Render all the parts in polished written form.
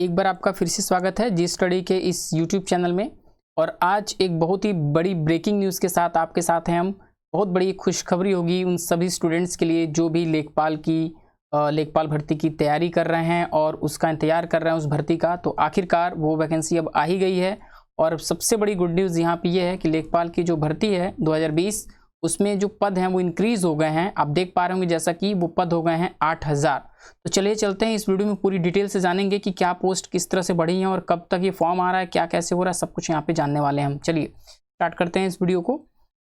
एक बार आपका फिर से स्वागत है जी स्टडी के इस यूट्यूब चैनल में। और आज एक बहुत ही बड़ी ब्रेकिंग न्यूज़ के साथ आपके साथ हैं हम। बहुत बड़ी खुशखबरी होगी उन सभी स्टूडेंट्स के लिए जो भी लेखपाल भर्ती की तैयारी कर रहे हैं और उसका इंतजार कर रहे हैं उस भर्ती का। तो आखिरकार वो वैकेंसी अब आ ही गई है। और सबसे बड़ी गुड न्यूज़ यहाँ पे ये है कि लेखपाल की जो भर्ती है 2020 उसमें जो पद हैं वो इंक्रीज हो गए हैं। आप देख पा रहे होंगे जैसा कि वो पद हो गए हैं 8000। तो चलिए चलते हैं इस वीडियो में पूरी डिटेल से जानेंगे कि क्या पोस्ट किस तरह से बढ़ी हैं और कब तक ये फॉर्म आ रहा है, क्या कैसे हो रहा है, सब कुछ यहाँ पे जानने वाले हैं हम। चलिए स्टार्ट करते हैं इस वीडियो को।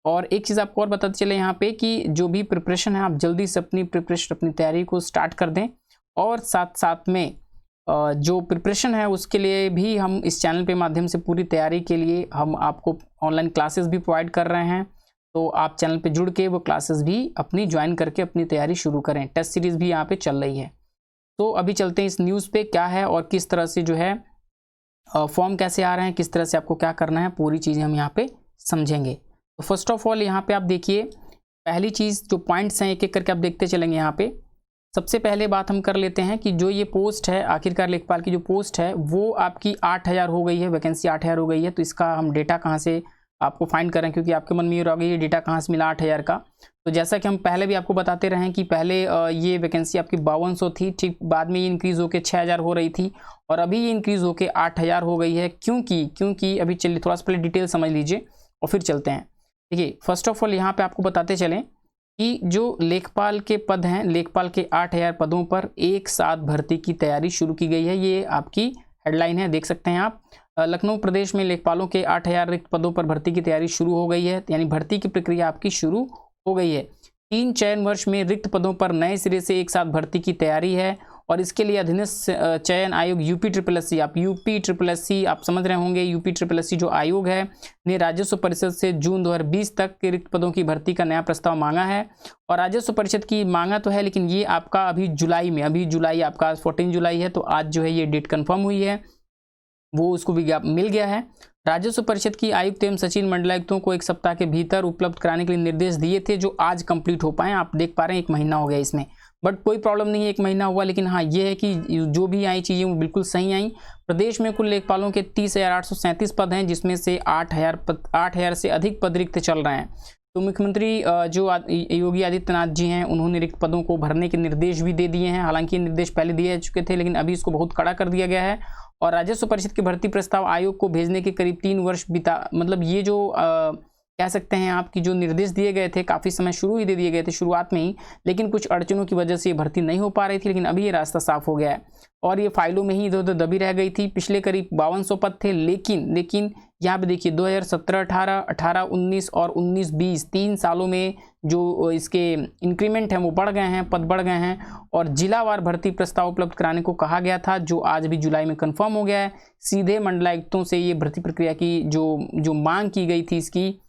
और एक चीज़ आपको और बताते चले यहाँ पे कि जो भी प्रिपरेशन है आप जल्दी से अपनी प्रिपरेशन अपनी तैयारी को स्टार्ट कर दें। और साथ साथ में जो प्रिपरेशन है उसके लिए भी हम इस चैनल पे माध्यम से पूरी तैयारी के लिए हम आपको ऑनलाइन क्लासेस भी प्रोवाइड कर रहे हैं। तो आप चैनल पे जुड़ के वो क्लासेस भी अपनी ज्वाइन करके अपनी तैयारी शुरू करें। टेस्ट सीरीज़ भी यहाँ पे चल रही है। तो अभी चलते हैं इस न्यूज़ पे क्या है और किस तरह से जो है फॉर्म कैसे आ रहे हैं, किस तरह से आपको क्या करना है, पूरी चीज़ें हम यहाँ पे समझेंगे। तो फर्स्ट ऑफ ऑल यहाँ पे आप देखिए, पहली चीज़ जो पॉइंट्स हैं एक एक करके आप देखते चलेंगे। यहाँ पे सबसे पहले बात हम कर लेते हैं कि जो ये पोस्ट है आखिरकार लेखपाल की जो पोस्ट है वो आपकी 8000 हो गई है, वैकेंसी 8000 हो गई है। तो इसका हम डेटा कहाँ से आपको फाइंड करें, क्योंकि आपके मन में ये रहोगा ये डेटा कहाँ से मिला 8000 का। तो जैसा कि हम पहले भी आपको बताते रहे हैं कि पहले ये वैकेंसी आपकी 5200 थी, ठीक बाद में ये इंक्रीज़ होकर 6000 हो रही थी और अभी ये इंक्रीज़ होकर 8000 हो गई है। क्योंकि अभी चलिए थोड़ा सा पहले डिटेल समझ लीजिए और फिर चलते हैं। देखिए फर्स्ट ऑफ ऑल यहाँ पर आपको बताते चलें कि जो लेखपाल के पद हैं, लेखपाल के 8000 पदों पर एक साथ भर्ती की तैयारी शुरू की गई है। ये आपकी हेडलाइन है, देख सकते हैं आप। लखनऊ प्रदेश में लेखपालों के 8000 रिक्त पदों पर भर्ती की तैयारी शुरू हो गई है, यानी भर्ती की प्रक्रिया आपकी शुरू हो गई है। 3 चयन वर्ष में रिक्त पदों पर नए सिरे से एक साथ भर्ती की तैयारी है और इसके लिए अधीनस्थ चयन आयोग यूपी आप समझ रहे होंगे। यूपी जो आयोग है ने राजस्व परिषद से जून 2020 तक के रिक्त पदों की भर्ती का नया प्रस्ताव मांगा है। और राजस्व परिषद की मांगा तो है, लेकिन ये आपका अभी जुलाई आपका 14 जुलाई है, तो आज जो है ये डेट कन्फर्म हुई है, वो उसको विज्ञापन मिल गया है। राजस्व परिषद की आयुक्त एवं सचिव मंडलायुक्तों को 1 सप्ताह के भीतर उपलब्ध कराने के लिए निर्देश दिए थे, जो आज कंप्लीट हो पाए। आप देख पा रहे हैं 1 महीना हो गया इसमें, बट कोई प्रॉब्लम नहीं है 1 महीना हुआ। लेकिन हाँ ये है कि जो भी आई चीज़ें वो बिल्कुल सही आई। प्रदेश में कुल लेखपालों के 30,837 पद हैं, जिसमें से 8000 से अधिक पद रिक्त चल रहे हैं। तो मुख्यमंत्री जो योगी आदित्यनाथ जी हैं उन्होंने रिक्त पदों को भरने के निर्देश भी दे दिए हैं। हालांकि ये निर्देश पहले दिए जा चुके थे, लेकिन अभी इसको बहुत कड़ा कर दिया गया है। और राजस्व परिषद की भर्ती प्रस्ताव आयोग को भेजने के करीब 3 वर्ष बीता, मतलब ये जो कह सकते हैं आपकी जो निर्देश दिए गए थे काफ़ी समय शुरू ही दे दिए गए थे शुरुआत में ही, लेकिन कुछ अड़चनों की वजह से ये भर्ती नहीं हो पा रही थी। लेकिन अभी ये रास्ता साफ हो गया है और ये फाइलों में ही इधर उधर दबी रह गई थी। पिछले करीब 5200 पद थे, लेकिन यहाँ पे देखिए 2017-18, 18-19 और 19-20 3 सालों में जो इसके इंक्रीमेंट हैं वो बढ़ गए हैं, पद बढ़ गए हैं। और जिलावार भर्ती प्रस्ताव उपलब्ध कराने को कहा गया था, जो आज भी जुलाई में कंफर्म हो गया है। सीधे मंडलायुक्तों से ये भर्ती प्रक्रिया की जो मांग की गई थी, इसकी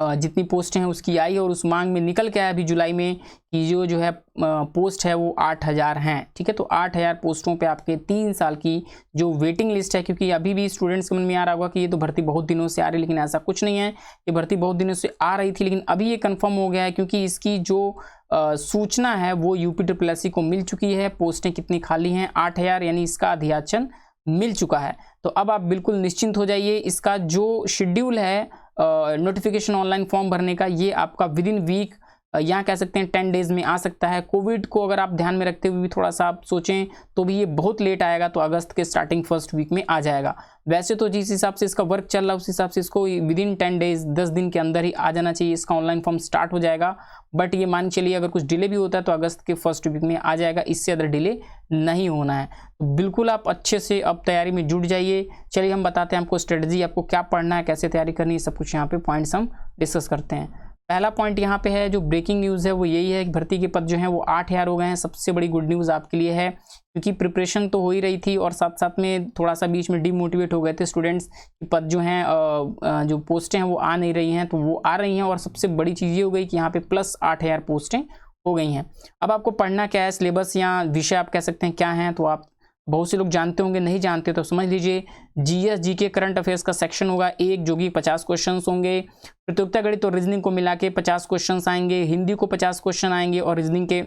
जितनी पोस्टें हैं उसकी आई और उस मांग में निकल के आया अभी जुलाई में कि जो है पोस्ट है वो 8000 हैं। ठीक है, तो 8000 पोस्टों पे आपके 3 साल की जो वेटिंग लिस्ट है, क्योंकि अभी भी स्टूडेंट्स के मन में आ रहा होगा कि ये तो भर्ती बहुत दिनों से आ रही है, लेकिन ऐसा कुछ नहीं है। ये भर्ती बहुत दिनों से आ रही थी, लेकिन अभी ये कन्फर्म हो गया है, क्योंकि इसकी जो सूचना है वो यूपी को मिल चुकी है। पोस्टें कितनी खाली हैं 8000, यानी इसका अधियाचन मिल चुका है। तो अब आप बिल्कुल निश्चिंत हो जाइए। इसका जो शेड्यूल है नोटिफिकेशन ऑनलाइन फॉर्म भरने का, ये आपका विद इन वीक यहाँ कह सकते हैं 10 डेज में आ सकता है। कोविड को अगर आप ध्यान में रखते हुए भी थोड़ा सा आप सोचें तो भी ये बहुत लेट आएगा, तो अगस्त के स्टार्टिंग फर्स्ट वीक में आ जाएगा। वैसे तो जिस हिसाब से इसका वर्क चल रहा है उस हिसाब से इसको विद इन 10 डेज 10 दिन के अंदर ही आ जाना चाहिए, इसका ऑनलाइन फॉर्म स्टार्ट हो जाएगा। बट ये मान चलिए अगर कुछ डिले भी होता है तो अगस्त के फर्स्ट वीक में आ जाएगा, इससे अदर डिले नहीं होना है। तो बिल्कुल आप अच्छे से अब तैयारी में जुट जाइए। चलिए हम बताते हैं आपको स्ट्रेटजी, आपको क्या पढ़ना है, कैसे तैयारी करनी है, सब कुछ यहाँ पे पॉइंट्स हम डिस्कस करते हैं। पहला पॉइंट यहाँ पे है, जो ब्रेकिंग न्यूज़ है वो यही है कि भर्ती के पद जो हैं वो 8000 हो गए हैं। सबसे बड़ी गुड न्यूज़ आपके लिए है, क्योंकि प्रिपरेशन तो हो ही रही थी और साथ साथ में थोड़ा सा बीच में डिमोटिवेट हो गए थे स्टूडेंट्स कि पद जो हैं जो पोस्टें हैं वो आ नहीं रही हैं, तो वो आ रही हैं। और सबसे बड़ी चीज़ ये हो गई कि यहाँ पे प्लस 8000 पोस्टें हो गई हैं। अब आपको पढ़ना क्या है, सिलेबस या विषय आप कह सकते हैं क्या हैं, तो आप बहुत से लोग जानते होंगे, नहीं जानते तो समझ लीजिए। जीएस जीके करंट अफेयर्स का सेक्शन होगा एक, जो कि 50 क्वेश्चंस होंगे। प्रतियोगिता गणित और रीजनिंग को मिला के 50 क्वेश्चंस आएंगे। हिंदी को 50 क्वेश्चन आएंगे और रीजनिंग के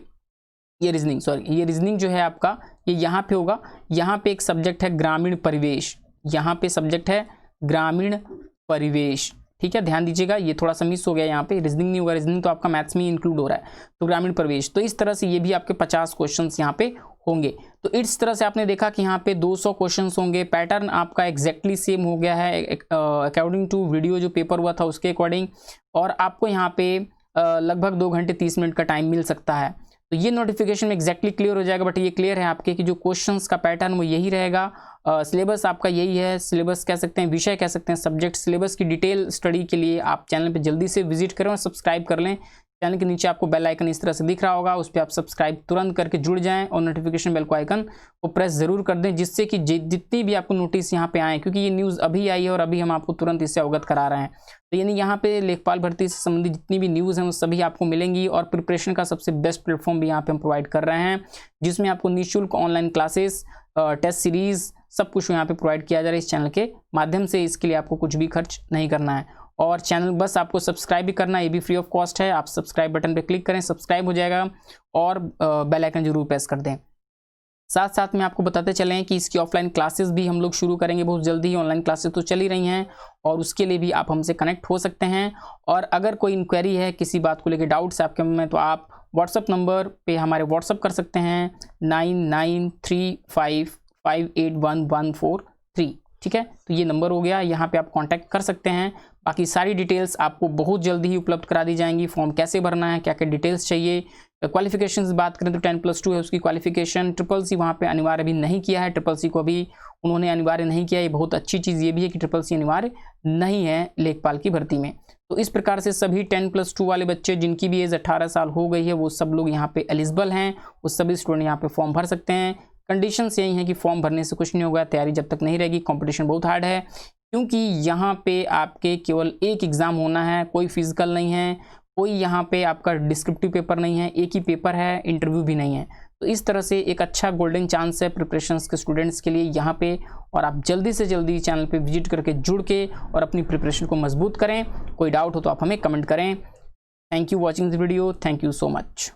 ये रीजनिंग, सॉरी ये रीजनिंग जो है आपका ये यहाँ पे होगा। यहाँ पे एक सब्जेक्ट है ग्रामीण परिवेश, यहाँ पे सब्जेक्ट है ग्रामीण परिवेश, ठीक है, ध्यान दीजिएगा, ये थोड़ा सा मिस हो गया, यहाँ पे रीजनिंग नहीं होगा, रीजनिंग तो आपका मैथ्स में इंक्लूड हो रहा है, तो ग्रामीण परिवेश। तो इस तरह से ये भी आपके 50 क्वेश्चंस यहाँ पे होंगे। तो इस तरह से आपने देखा कि यहाँ पे 200 क्वेश्चंस होंगे। पैटर्न आपका एग्जैक्टली सेम हो गया है अकॉर्डिंग टू वीडियो जो पेपर हुआ था उसके अकॉर्डिंग, और आपको यहाँ पे लगभग 2 घंटे 30 मिनट का टाइम मिल सकता है। तो ये नोटिफिकेशन में एग्जैक्टली क्लियर हो जाएगा, बट ये क्लियर है आपके कि जो क्वेश्चंस का पैटर्न वो यही रहेगा, सिलेबस आपका यही है, सिलेबस कह सकते हैं, विषय कह सकते हैं, सब्जेक्ट सिलेबस की डिटेल स्टडी के लिए आप चैनल पे जल्दी से विजिट करें और सब्सक्राइब कर लें। चैनल के नीचे आपको बेल आइकन इस तरह से दिख रहा होगा, उस पर आप सब्सक्राइब तुरंत करके जुड़ जाएं और नोटिफिकेशन बेल को आइकन को प्रेस जरूर कर दें, जिससे कि जितनी भी आपको नोटिस यहाँ पे आए, क्योंकि ये न्यूज़ अभी आई है और अभी हम आपको तुरंत इससे अवगत करा रहे हैं। तो यानी यहाँ पे लेखपाल भर्ती से संबंधित जितनी भी न्यूज़ हैं वो सभी आपको मिलेंगी, और प्रिपरेशन का सबसे बेस्ट प्लेटफॉर्म भी यहाँ पे हम प्रोवाइड कर रहे हैं, जिसमें आपको निःशुल्क ऑनलाइन क्लासेस, टेस्ट सीरीज सब कुछ यहाँ पे प्रोवाइड किया जा रहा है इस चैनल के माध्यम से। इसके लिए आपको कुछ भी खर्च नहीं करना है, और चैनल बस आपको सब्सक्राइब भी करना है, ये भी फ्री ऑफ कॉस्ट है। आप सब्सक्राइब बटन पे क्लिक करें, सब्सक्राइब हो जाएगा, और बेल आइकन जरूर प्रेस कर दें। साथ साथ में आपको बताते चलें कि इसकी ऑफलाइन क्लासेस भी हम लोग शुरू करेंगे बहुत जल्दी ही। ऑनलाइन क्लासेस तो चल ही रही हैं, और उसके लिए भी आप हमसे कनेक्ट हो सकते हैं। और अगर कोई इंक्वायरी है, किसी बात को लेकर डाउट्स है आपके मन में, तो आप व्हाट्सअप नंबर पे हमारे व्हाट्सअप कर सकते हैं 9935581143, ठीक है। तो ये नंबर हो गया, यहाँ पे आप कांटेक्ट कर सकते हैं। बाकी सारी डिटेल्स आपको बहुत जल्दी ही उपलब्ध करा दी जाएंगी। फॉर्म कैसे भरना है, क्या क्या डिटेल्स चाहिए, क्वालिफिकेशंस बात करें तो 10+2 है उसकी क्वालिफिकेशन। ट्रिपल-सी वहाँ पे अनिवार्य अभी नहीं किया है, ट्रिपल-सी को अभी उन्होंने अनिवार्य नहीं किया। ये बहुत अच्छी चीज़ ये भी है कि ट्रिपल-सी अनिवार्य नहीं है लेखपाल की भर्ती में। तो इस प्रकार से सभी 10+2 वाले बच्चे जिनकी भी एज 18 साल हो गई है वो सब लोग यहाँ पे एलिजिबल हैं, वो सभी स्टूडेंट यहाँ पे फॉर्म भर सकते हैं। कंडीशंस यही है कि फॉर्म भरने से कुछ नहीं होगा, तैयारी जब तक नहीं रहेगी। कंपटीशन बहुत हार्ड है, क्योंकि यहाँ पे आपके केवल एक एग्ज़ाम होना है, कोई फिजिकल नहीं है, कोई यहाँ पे आपका डिस्क्रिप्टिव पेपर नहीं है, एक ही पेपर है, इंटरव्यू भी नहीं है। तो इस तरह से एक अच्छा गोल्डन चांस है प्रिपरेशंस के स्टूडेंट्स के लिए यहाँ पे, और आप जल्दी से जल्दी चैनल पे विजिट करके जुड़ के और अपनी प्रिपरेशन को मजबूत करें। कोई डाउट हो तो आप हमें कमेंट करें। Thank you watching this video, thank you so much.